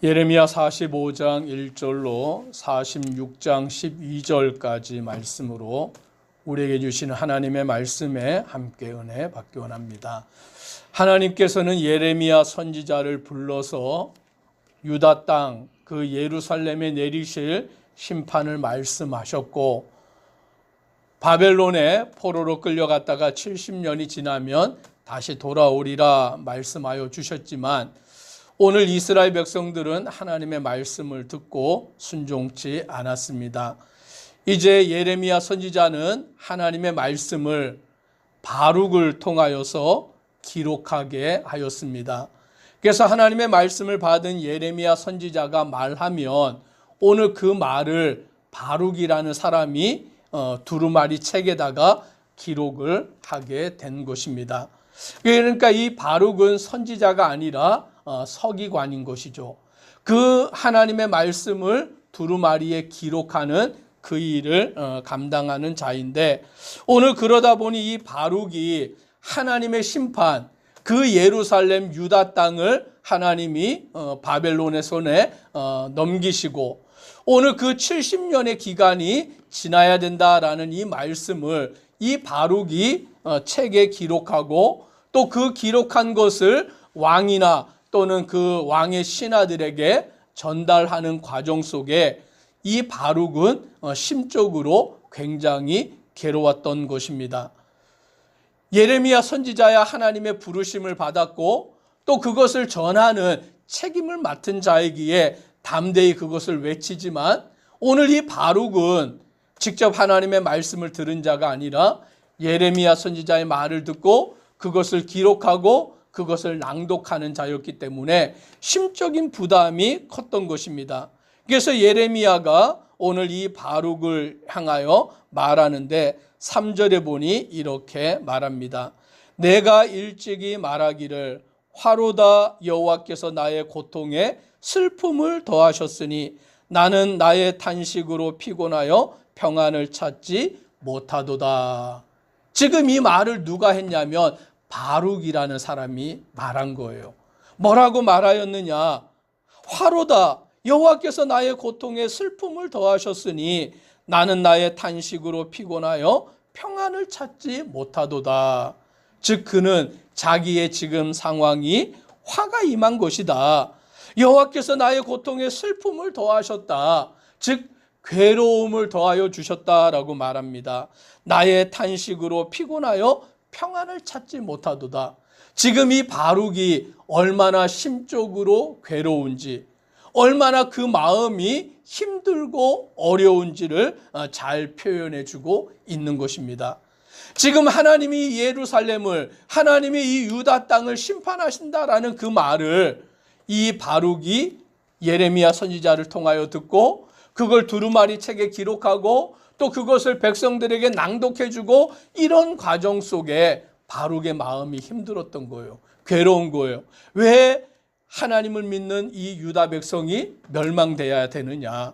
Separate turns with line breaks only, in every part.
예레미야 45장 1절로 46장 12절까지 말씀으로 우리에게 주시는 하나님의 말씀에 함께 은혜 받기 원합니다. 하나님께서는 예레미야 선지자를 불러서 유다 땅 그 예루살렘에 내리실 심판을 말씀하셨고, 바벨론에 포로로 끌려갔다가 70년이 지나면 다시 돌아오리라 말씀하여 주셨지만, 오늘 이스라엘 백성들은 하나님의 말씀을 듣고 순종치 않았습니다. 이제 예레미야 선지자는 하나님의 말씀을 바룩을 통하여서 기록하게 하였습니다. 그래서 하나님의 말씀을 받은 예레미야 선지자가 말하면 오늘 그 말을 바룩이라는 사람이 두루마리 책에다가 기록을 하게 된 것입니다. 그러니까 이 바룩은 선지자가 아니라 서기관인 것이죠. 그 하나님의 말씀을 두루마리에 기록하는 그 일을 감당하는 자인데, 오늘 그러다 보니 이 바룩이 하나님의 심판, 그 예루살렘 유다 땅을 하나님이 바벨론의 손에 넘기시고 오늘 그 70년의 기간이 지나야 된다라는 이 말씀을 이 바룩이 책에 기록하고, 또 그 기록한 것을 왕이나 또는 그 왕의 신하들에게 전달하는 과정 속에 이 바룩은 심적으로 굉장히 괴로웠던 것입니다. 예레미야 선지자야 하나님의 부르심을 받았고, 또 그것을 전하는 책임을 맡은 자이기에 담대히 그것을 외치지만, 오늘 이 바룩은 직접 하나님의 말씀을 들은 자가 아니라 예레미야 선지자의 말을 듣고 그것을 기록하고 그것을 낭독하는 자였기 때문에 심적인 부담이 컸던 것입니다. 그래서 예레미야가 오늘 이 바룩을 향하여 말하는데 3절에 보니 이렇게 말합니다. 내가 일찍이 말하기를 화로다, 여호와께서 나의 고통에 슬픔을 더하셨으니 나는 나의 탄식으로 피곤하여 평안을 찾지 못하도다. 지금 이 말을 누가 했냐면 바룩이라는 사람이 말한 거예요. 뭐라고 말하였느냐? 화로다, 여호와께서 나의 고통에 슬픔을 더하셨으니 나는 나의 탄식으로 피곤하여 평안을 찾지 못하도다. 즉 그는 자기의 지금 상황이 화가 임한 것이다. 여호와께서 나의 고통에 슬픔을 더하셨다. 즉 괴로움을 더하여 주셨다라고 말합니다. 나의 탄식으로 피곤하여 평안을 찾지 못하도다. 지금 이 바룩이 얼마나 심적으로 괴로운지, 얼마나 그 마음이 힘들고 어려운지를 잘 표현해 주고 있는 것입니다. 지금 하나님이 예루살렘을, 하나님이 이 유다 땅을 심판하신다라는 그 말을 이 바룩이 예레미야 선지자를 통하여 듣고 그걸 두루마리 책에 기록하고 또 그것을 백성들에게 낭독해 주고, 이런 과정 속에 바룩의 마음이 힘들었던 거예요. 괴로운 거예요. 왜 하나님을 믿는 이 유다 백성이 멸망되어야 되느냐?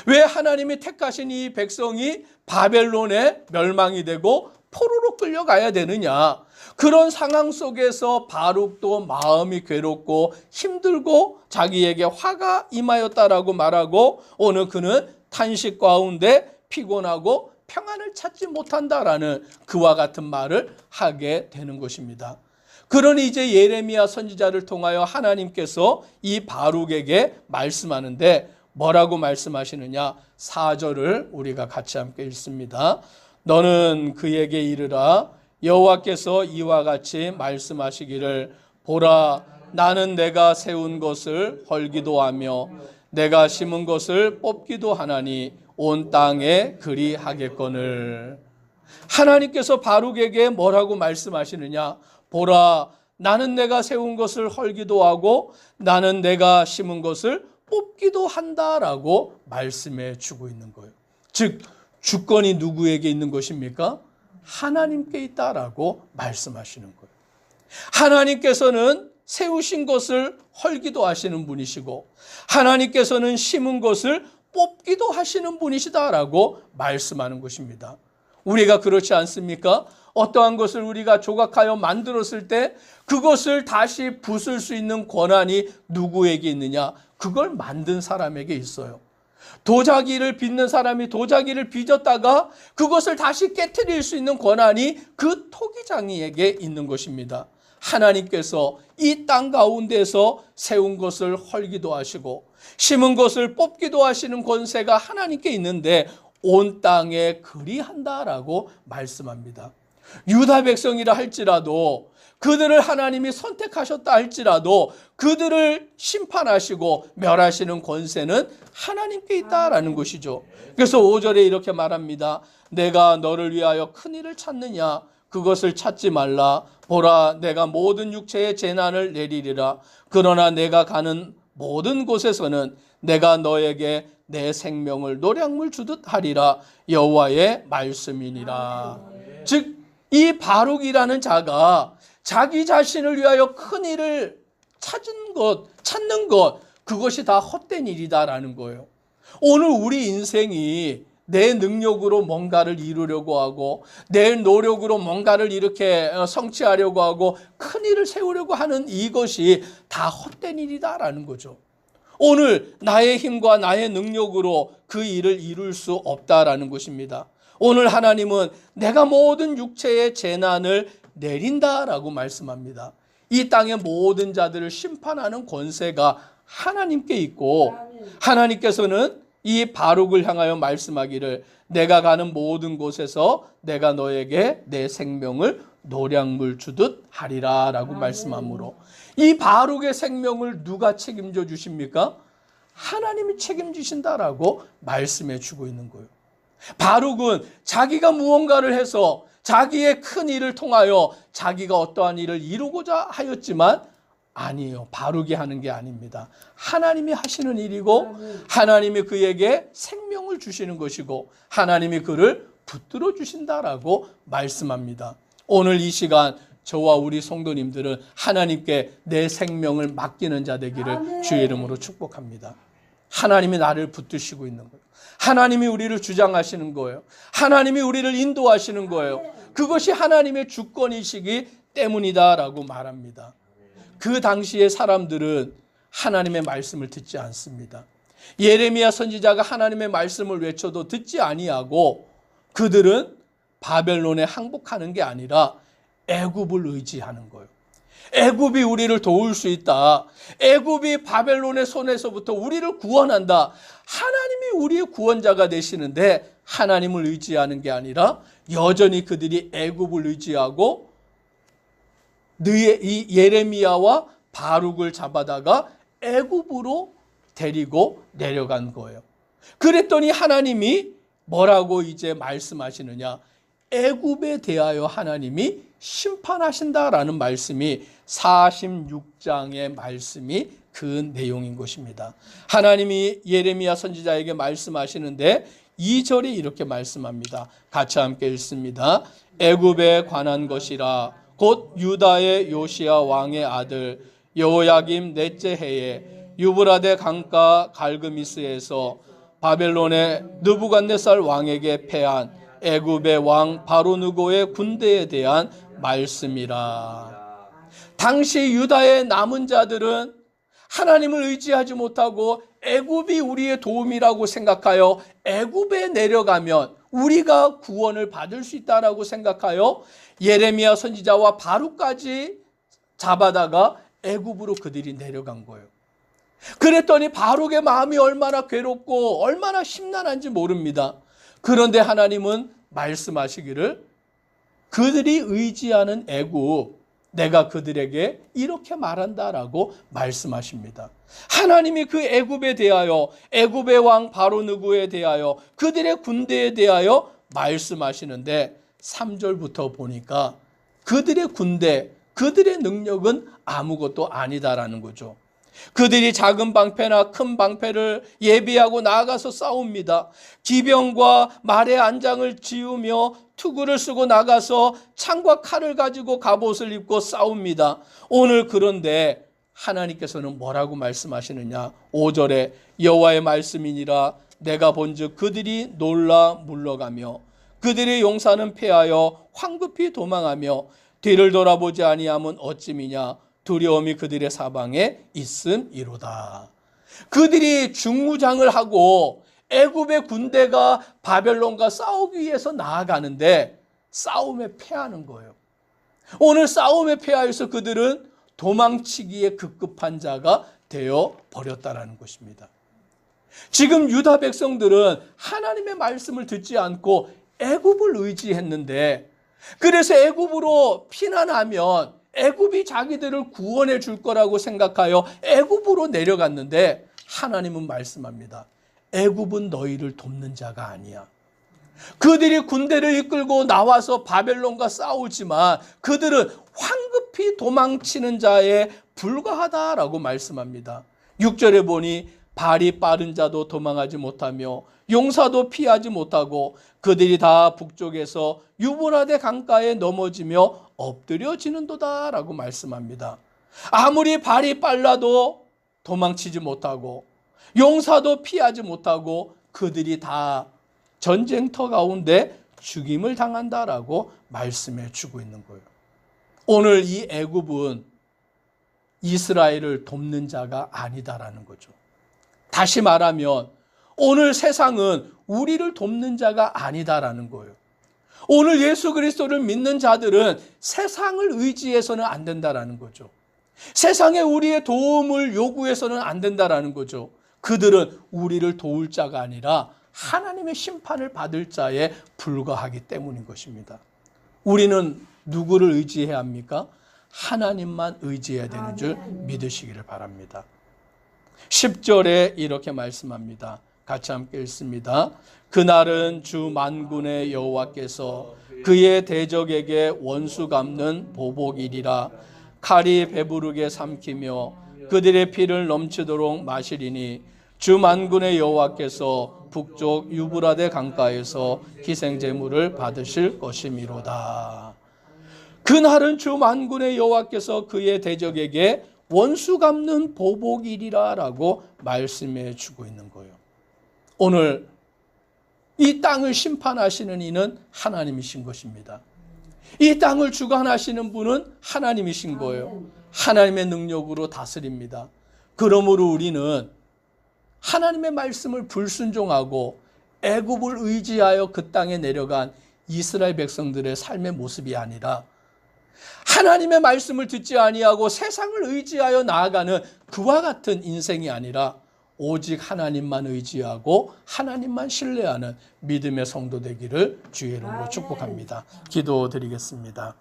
왜 하나님이 택하신 이 백성이 바벨론에 멸망이 되고 포로로 끌려가야 되느냐? 그런 상황 속에서 바룩도 마음이 괴롭고 힘들고 자기에게 화가 임하였다라고 말하고, 오늘 그는 탄식 가운데 피곤하고 평안을 찾지 못한다라는 그와 같은 말을 하게 되는 것입니다. 그러니 이제 예레미야 선지자를 통하여 하나님께서 이 바룩에게 말씀하는데 뭐라고 말씀하시느냐? 4절을 우리가 같이 함께 읽습니다. 너는 그에게 이르라, 여호와께서 이와 같이 말씀하시기를, 보라, 나는 내가 세운 것을 헐기도 하며 내가 심은 것을 뽑기도 하나니 온 땅에 그리하겠거늘. 하나님께서 바룩에게 뭐라고 말씀하시느냐? 보라, 나는 내가 세운 것을 헐기도 하고 나는 내가 심은 것을 뽑기도 한다라고 말씀해 주고 있는 거예요. 즉 주권이 누구에게 있는 것입니까? 하나님께 있다라고 말씀하시는 거예요. 하나님께서는 세우신 것을 헐기도 하시는 분이시고 하나님께서는 심은 것을 뽑기도 하시는 분이시다라고 말씀하는 것입니다. 우리가 그렇지 않습니까? 어떠한 것을 우리가 조각하여 만들었을 때 그것을 다시 부술 수 있는 권한이 누구에게 있느냐? 그걸 만든 사람에게 있어요. 도자기를 빚는 사람이 도자기를 빚었다가 그것을 다시 깨트릴 수 있는 권한이 그 토기장이에게 있는 것입니다. 하나님께서 이 땅 가운데서 세운 것을 헐기도 하시고 심은 것을 뽑기도 하시는 권세가 하나님께 있는데 온 땅에 그리한다라고 말씀합니다. 유다 백성이라 할지라도 그들을 하나님이 선택하셨다 할지라도 그들을 심판하시고 멸하시는 권세는 하나님께 있다라는 것이죠. 그래서 5절에 이렇게 말합니다. 내가 너를 위하여 큰 일을 찾느냐? 그것을 찾지 말라. 보라, 내가 모든 육체의 재난을 내리리라. 그러나 내가 가는 모든 곳에서는 내가 너에게 내 생명을 노량물 주듯 하리라. 여호와의 말씀이니라. 즉 이 바룩이라는 자가 자기 자신을 위하여 큰 일을 찾는 것, 그것이 다 헛된 일이다라는 거예요. 오늘 우리 인생이 내 능력으로 뭔가를 이루려고 하고 내 노력으로 뭔가를 이렇게 성취하려고 하고 큰 일을 세우려고 하는 이것이 다 헛된 일이다라는 거죠. 오늘 나의 힘과 나의 능력으로 그 일을 이룰 수 없다라는 것입니다. 오늘 하나님은 내가 모든 육체의 재난을 내린다라고 말씀합니다. 이 땅의 모든 자들을 심판하는 권세가 하나님께 있고 하나님께서는 이 바룩을 향하여 말씀하기를 내가 가는 모든 곳에서 내가 너에게 내 생명을 노량물 주듯 하리라 라고 말씀하므로 이 바룩의 생명을 누가 책임져 주십니까? 하나님이 책임지신다라고 말씀해 주고 있는 거예요. 바룩은 자기가 무언가를 해서 자기의 큰 일을 통하여 자기가 어떠한 일을 이루고자 하였지만 아니에요. 바룩이 하는 게 아닙니다. 하나님이 하시는 일이고 하나님이 그에게 생명을 주시는 것이고 하나님이 그를 붙들어 주신다라고 말씀합니다. 오늘 이 시간 저와 우리 성도님들은 하나님께 내 생명을 맡기는 자 되기를 주의 이름으로 축복합니다. 하나님이 나를 붙드시고 있는 거예요. 하나님이 우리를 주장하시는 거예요. 하나님이 우리를 인도하시는 거예요. 그것이 하나님의 주권이시기 때문이다라고 말합니다. 그 당시의 사람들은 하나님의 말씀을 듣지 않습니다. 예레미야 선지자가 하나님의 말씀을 외쳐도 듣지 아니하고 그들은 바벨론에 항복하는 게 아니라 애굽을 의지하는 거예요. 애굽이 우리를 도울 수 있다. 애굽이 바벨론의 손에서부터 우리를 구원한다. 하나님이 우리의 구원자가 되시는데 하나님을 의지하는 게 아니라 여전히 그들이 애굽을 의지하고 이 예레미야와 바룩을 잡아다가 애굽으로 데리고 내려간 거예요. 그랬더니 하나님이 뭐라고 이제 말씀하시느냐? 애굽에 대하여 하나님이 심판하신다라는 말씀이 46장의 말씀이 그 내용인 것입니다. 하나님이 예레미야 선지자에게 말씀하시는데 2절에 이렇게 말씀합니다. 같이 함께 읽습니다. 애굽에 관한 것이라 곧 유다의 요시야 왕의 아들 여호야김 넷째 해에 유브라데 강가 갈그미스에서 바벨론의 느부갓네살 왕에게 패한 애굽의 왕 바로느고의 군대에 대한 말씀이라. 당시 유다의 남은 자들은 하나님을 의지하지 못하고 애굽이 우리의 도움이라고 생각하여 애굽에 내려가면 우리가 구원을 받을 수 있다라고 생각하여 예레미야 선지자와 바룩까지 잡아다가 애굽으로 그들이 내려간 거예요. 그랬더니 바룩의 마음이 얼마나 괴롭고 얼마나 심란한지 모릅니다. 그런데 하나님은 말씀하시기를 그들이 의지하는 애굽 내가 그들에게 이렇게 말한다라고 말씀하십니다. 하나님이 그 애굽에 대하여 애굽의 왕 바로느고에 대하여 그들의 군대에 대하여 말씀하시는데 3절부터 보니까 그들의 군대, 그들의 능력은 아무것도 아니다라는 거죠. 그들이 작은 방패나 큰 방패를 예비하고 나아가서 싸웁니다. 기병과 말의 안장을 지우며 투구를 쓰고 나가서 창과 칼을 가지고 갑옷을 입고 싸웁니다. 오늘 그런데 하나님께서는 뭐라고 말씀하시느냐? 5절에 여호와의 말씀이니라 내가 본즉 그들이 놀라 물러가며 그들의 용사는 패하여 황급히 도망하며 뒤를 돌아보지 아니함은 어찌미냐? 두려움이 그들의 사방에 있음이로다. 그들이 중무장을 하고 애굽의 군대가 바벨론과 싸우기 위해서 나아가는데 싸움에 패하는 거예요. 오늘 싸움에 패하여서 그들은 도망치기에 급급한 자가 되어 버렸다라는 것입니다. 지금 유다 백성들은 하나님의 말씀을 듣지 않고 애굽을 의지했는데, 그래서 애굽으로 피난하면 애굽이 자기들을 구원해 줄 거라고 생각하여 애굽으로 내려갔는데, 하나님은 말씀합니다. 애굽은 너희를 돕는 자가 아니야. 그들이 군대를 이끌고 나와서 바벨론과 싸우지만 그들은 황급히 도망치는 자에 불과하다라고 말씀합니다. 6절에 보니 발이 빠른 자도 도망하지 못하며 용사도 피하지 못하고 그들이 다 북쪽에서 유브라데 강가에 넘어지며 엎드려지는도다 라고 말씀합니다. 아무리 발이 빨라도 도망치지 못하고 용사도 피하지 못하고 그들이 다 전쟁터 가운데 죽임을 당한다라고 말씀해 주고 있는 거예요. 오늘 이 애굽은 이스라엘을 돕는 자가 아니다라는 거죠. 다시 말하면 오늘 세상은 우리를 돕는 자가 아니다라는 거예요. 오늘 예수 그리스도를 믿는 자들은 세상을 의지해서는 안 된다라는 거죠. 세상에 우리의 도움을 요구해서는 안 된다라는 거죠. 그들은 우리를 도울 자가 아니라 하나님의 심판을 받을 자에 불과하기 때문인 것입니다. 우리는 누구를 의지해야 합니까? 하나님만 의지해야 되는 줄 믿으시기를 바랍니다. 10절에 이렇게 말씀합니다. 같이 함께 읽습니다. 그날은 주 만군의 여호와께서 그의 대적에게 원수 갚는 보복이리라. 칼이 배부르게 삼키며 그들의 피를 넘치도록 마시리니 주 만군의 여호와께서 북쪽 유브라데 강가에서 희생 제물을 받으실 것이미로다. 그날은 주 만군의 여호와께서 그의 대적에게 원수 갚는 보복이리라라고 말씀해 주고 있는 거예요. 오늘 이 땅을 심판하시는 이는 하나님이신 것입니다. 이 땅을 주관하시는 분은 하나님이신 거예요. 하나님의 능력으로 다스립니다. 그러므로 우리는 하나님의 말씀을 불순종하고 애굽을 의지하여 그 땅에 내려간 이스라엘 백성들의 삶의 모습이 아니라 하나님의 말씀을 듣지 아니하고 세상을 의지하여 나아가는 그와 같은 인생이 아니라 오직 하나님만 의지하고 하나님만 신뢰하는 믿음의 성도 되기를 주의 이름으로 축복합니다. 기도드리겠습니다.